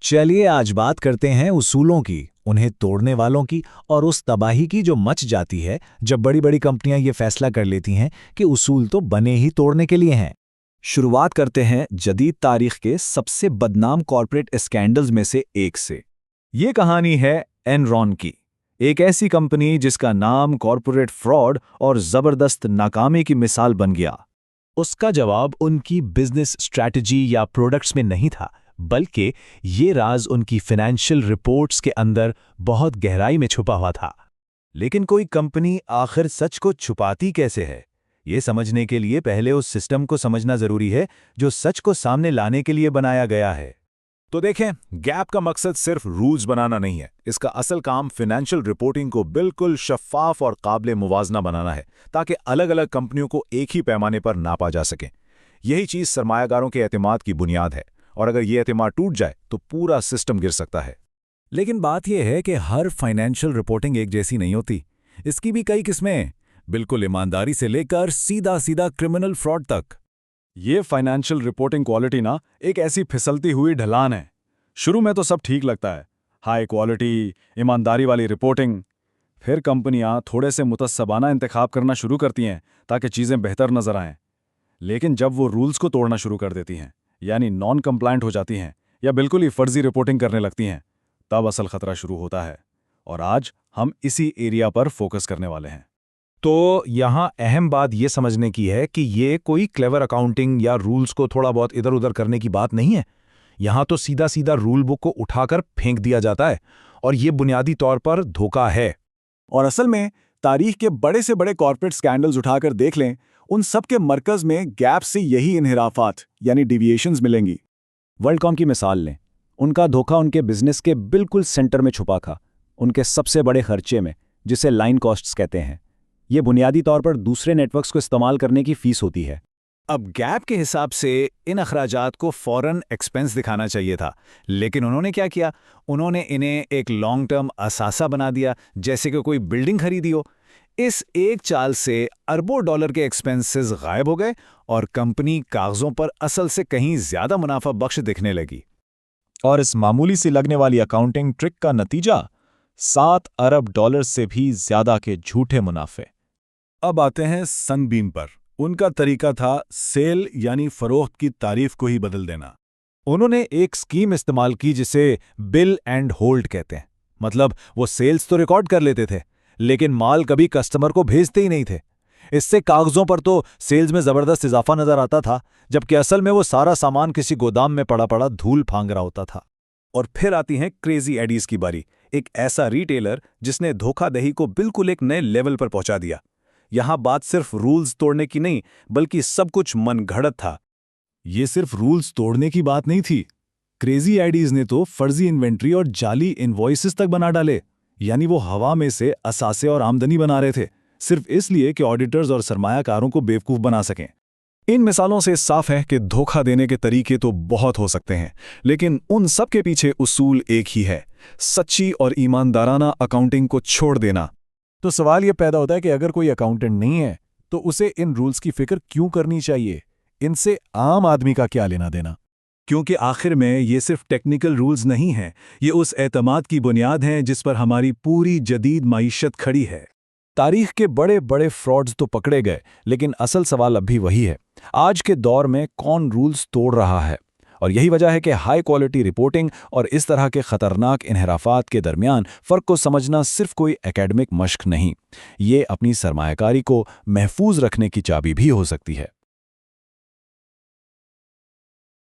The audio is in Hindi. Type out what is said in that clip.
चलिए आज बात करते हैं उसूलों की, उन्हें तोड़ने वालों की और उस तबाही की जो मच जाती है जब बड़ी बड़ी कंपनियां ये फैसला कर लेती हैं कि उसूल तो बने ही तोड़ने के लिए हैं। शुरुआत करते हैं जदीद तारीख के सबसे बदनाम कॉर्पोरेट स्कैंडल्स में से एक से। ये कहानी है एनरॉन की, एक ऐसी कंपनी जिसका नाम कॉर्पोरेट फ्रॉड और जबरदस्त नाकामी की मिसाल बन गया। उसका जवाब उनकी बिजनेस स्ट्रैटेजी या प्रोडक्ट्स में नहीं था, बल्कि ये राज उनकी फाइनेंशियल रिपोर्ट्स के अंदर बहुत गहराई में छुपा हुआ था। लेकिन कोई कंपनी आखिर सच को छुपाती कैसे है, ये समझने के लिए पहले उस सिस्टम को समझना जरूरी है जो सच को सामने लाने के लिए बनाया गया है। तो देखें, गैप का मकसद सिर्फ रूल्स बनाना नहीं है। इसका असल काम फाइनेंशियल रिपोर्टिंग को बिल्कुल शफ़ाफ और काबिल मुवाजना बनाना है, ताकि अलग अलग कंपनियों को एक ही पैमाने पर नापा जा सके। यही चीज़ सरमायागारों के एतमाद की बुनियाद है, और अगर ये एतमाद टूट जाए तो पूरा सिस्टम गिर सकता है। लेकिन बात यह है कि हर फाइनेंशियल रिपोर्टिंग एक जैसी नहीं होती। इसकी भी कई किस्में हैं, बिल्कुल ईमानदारी से लेकर सीधा सीधा क्रिमिनल फ्रॉड तक। ये फाइनेंशियल रिपोर्टिंग क्वालिटी ना एक ऐसी फिसलती हुई ढलान है। शुरू में तो सब ठीक लगता है, हाई क्वालिटी, ईमानदारी वाली रिपोर्टिंग। फिर कंपनियां थोड़े से मुतस्सबाना इंतखाब करना शुरू करती हैं ताकि चीज़ें बेहतर नजर आएं। लेकिन जब वो रूल्स को तोड़ना शुरू कर देती हैं, यानी नॉन कंप्लायंट हो जाती हैं या बिल्कुल ही फर्जी रिपोर्टिंग करने लगती हैं, तब असल खतरा शुरू होता है। और आज हम इसी एरिया पर फोकस करने वाले हैं। तो यहाँ अहम बात ये समझने की है कि ये कोई क्लेवर अकाउंटिंग या रूल्स को थोड़ा बहुत इधर उधर करने की बात नहीं है। यहाँ तो सीधा सीधा रूल बुक को उठाकर फेंक दिया जाता है, और ये बुनियादी तौर पर धोखा है। और असल में तारीख के बड़े से बड़े कॉर्पोरेट स्कैंडल्स उठाकर देख लें, उन सब के मरकज में गैप से यही इन्हिराफात यानी डिविएशंस मिलेंगी। वर्ल्डकॉम की मिसाल लें, उनका धोखा उनके बिजनेस के बिल्कुल सेंटर में छुपा था, उनके सबसे बड़े खर्चे में, जिसे लाइन कॉस्ट्स कहते हैं। ये बुनियादी तौर पर दूसरे नेटवर्क्स को इस्तेमाल करने की फीस होती है। अब गैप के हिसाब से इन अखराजात को फौरन एक्सपेंस दिखाना चाहिए था, लेकिन उन्होंने क्या किया, उन्होंने इन्हें एक लॉन्ग टर्म असासा बना दिया, जैसे कि कोई बिल्डिंग खरीदी हो। इस एक चाल से अरबों डॉलर के एक्सपेंसेस गायब हो गए और कंपनी कागजों पर असल से कहीं ज्यादा मुनाफा बख्श दिखने लगी। और इस मामूली सी लगने वाली अकाउंटिंग ट्रिक का नतीजा 7 अरब डॉलर से भी ज्यादा के झूठे मुनाफे। अब आते हैं सनबीम पर। उनका तरीका था सेल यानी फरोख्त की तारीफ को ही बदल देना। उन्होंने एक स्कीम इस्तेमाल की जिसे बिल एंड होल्ड कहते हैं। मतलब वो सेल्स तो रिकॉर्ड कर लेते थे, लेकिन माल कभी कस्टमर को भेजते ही नहीं थे। इससे कागजों पर तो सेल्स में जबरदस्त इजाफा नजर आता था, जबकि असल में वो सारा सामान किसी गोदाम में पड़ा पड़ा धूल फांग रहा होता था। और फिर आती हैं क्रेजी एडीज की बारी, एक ऐसा रिटेलर जिसने धोखाधड़ी को बिल्कुल एक नए लेवल पर पहुंचा दिया। यहां बात सिर्फ रूल्स तोड़ने की नहीं, बल्कि सब कुछ मनगढ़ंत था। ये सिर्फ रूल्स तोड़ने की बात नहीं थी। क्रेजी आईडीज ने तो फर्जी इन्वेंट्री और जाली इनवॉइसेस तक बना डाले, यानी वो हवा में से असासे और आमदनी बना रहे थे, सिर्फ इसलिए कि ऑडिटर्स और सरमायाकारों को बेवकूफ बना सकें। इन मिसालों से साफ है कि धोखा देने के तरीके तो बहुत हो सकते हैं, लेकिन उन सब के पीछे उसूल एक ही है, सच्ची और ईमानदाराना अकाउंटिंग को छोड़ देना। तो सवाल यह पैदा होता है कि अगर कोई अकाउंटेंट नहीं है तो उसे इन रूल्स की फिक्र क्यों करनी चाहिए? इनसे आम आदमी का क्या लेना देना? क्योंकि आखिर में ये सिर्फ टेक्निकल रूल्स नहीं हैं, ये उस एतमाद की बुनियाद हैं जिस पर हमारी पूरी जदीद मईशत खड़ी है। तारीख के बड़े बड़े फ्रॉड्स तो पकड़े गए, लेकिन असल सवाल अब भी वही है, आज के दौर में कौन रूल्स तोड़ रहा है? और यही वजह है कि हाई क्वालिटी रिपोर्टिंग और इस तरह के खतरनाक इन्हिराफात के दरमियान फ़र्क को समझना सिर्फ कोई एकेडमिक मश्क नहीं, ये अपनी सरमायाकारी को महफूज रखने की चाबी भी हो सकती है।